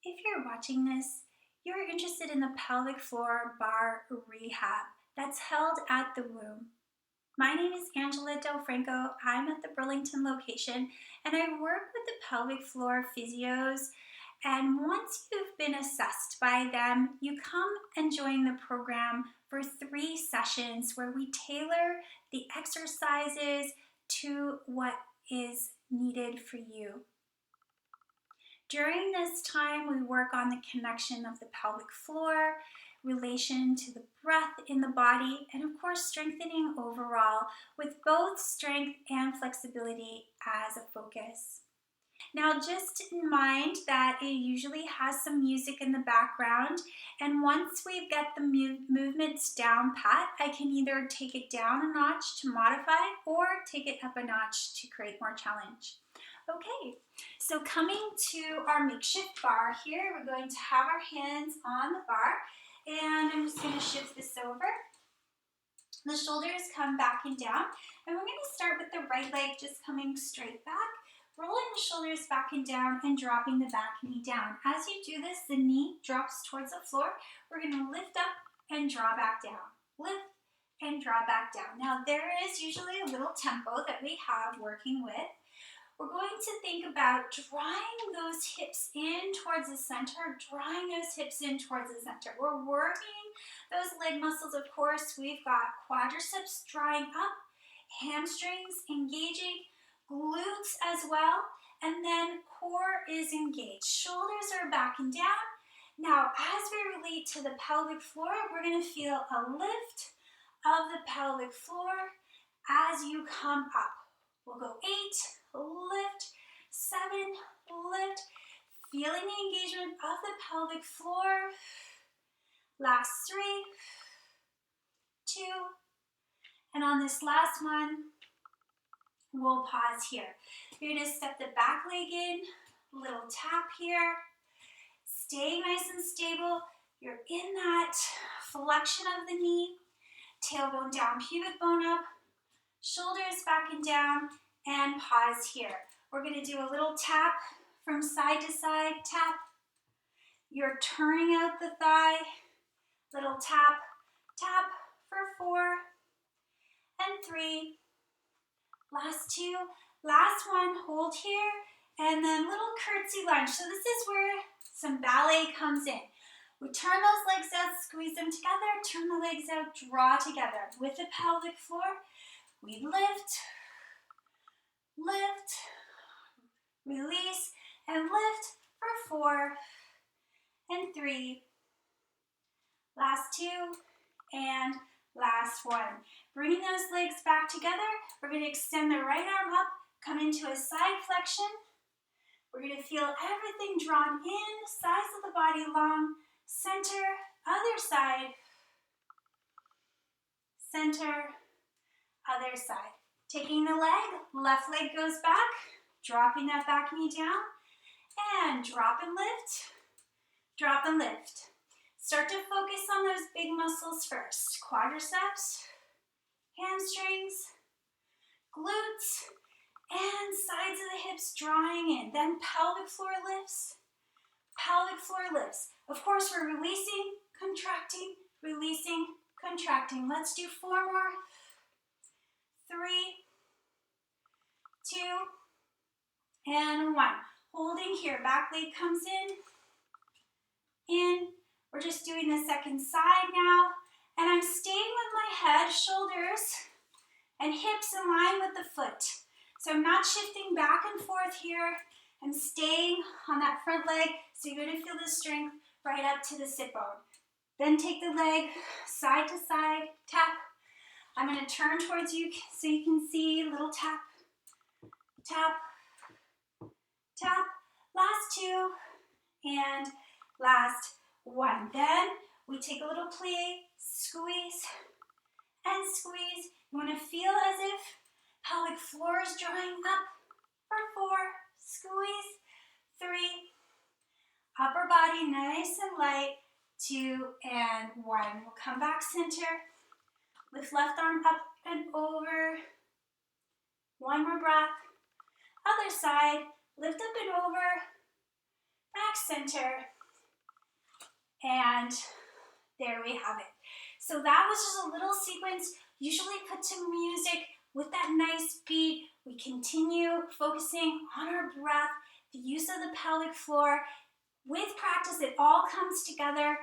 If you're watching this, you're interested in the pelvic floor bar rehab that's held at the womb. My name is Angela Del Franco. I'm at the Burlington location and I work with the pelvic floor physios. And once you've been assessed by them, you come and join the program for 3 sessions where we tailor the exercises to what is needed for you. During this time, we work on the connection of the pelvic floor, relation to the breath in the body, and of course, strengthening overall with both strength and flexibility as a focus. Now, just in mind that it usually has some music in the background, and once we get the movements down pat, I can either take it down a notch to modify or take it up a notch to create more challenge. Okay, so coming to our makeshift bar here, we're going to have our hands on the bar, and I'm just going to shift this over. The shoulders come back and down, and we're going to start with the right leg just coming straight back, rolling the shoulders back and down and dropping the back knee down. As you do this, the knee drops towards the floor. We're going to lift up and draw back down. Lift and draw back down. Now, there is usually a little tempo that we have working with. We're going to think about drawing those hips in towards the center, drawing those hips in towards the center. We're working those leg muscles, of course. We've got quadriceps drawing up, hamstrings engaging, glutes as well, and then core is engaged. Shoulders are back and down. Now, as we relate to the pelvic floor, we're going to feel a lift of the pelvic floor as you come up. We'll go 8, lift, 7, lift, feeling the engagement of the pelvic floor. Last 3, 2, and on this last one, we'll pause here. You're going to step the back leg in, little tap here, staying nice and stable. You're in that flexion of the knee, tailbone down, pubic bone up, shoulders back and down, and pause here. We're going to do a little tap from side to side, tap. You're turning out the thigh, little tap, tap for 4 and 3. Last 2, last one, hold here, and then little curtsy lunge. So this is where some ballet comes in. We turn those legs out, squeeze them together, turn the legs out, draw together. With the pelvic floor, we lift, lift, release, and lift for 4 and 3. Last 2, and last 1. Bringing those legs back together, we're going to extend the right arm up, come into a side flexion. We're going to feel everything drawn in, sides of the body long, center, other side, center, other side. Taking the leg, left leg goes back, dropping that back knee down, and drop and lift, drop and lift. Start to focus on those big muscles first. Quadriceps, hamstrings, glutes, and sides of the hips drawing in. Then pelvic floor lifts, pelvic floor lifts. Of course, we're releasing, contracting, releasing, contracting. Let's do 4 more. 3, 2, and 1. Holding here, back leg comes in. We're just doing the second side now, and I'm staying with my head, shoulders, and hips in line with the foot. So I'm not shifting back and forth here. I'm staying on that front leg, so you're going to feel the strength right up to the sit bone. Then take the leg side to side, tap. I'm going to turn towards you so you can see, little tap, tap, tap. Last 2, and last 1. Then we take a little plie, squeeze, and squeeze. You want to feel as if pelvic floor is drawing up for 4, squeeze, 3, upper body nice and light, 2 and 1. We'll come back center, lift left arm up and over. 1 more breath. Other side, lift up and over, back center, and there we have it. So that was just a little sequence, usually put to music with that nice beat. We continue focusing on our breath, the use of the pelvic floor. With practice, it all comes together.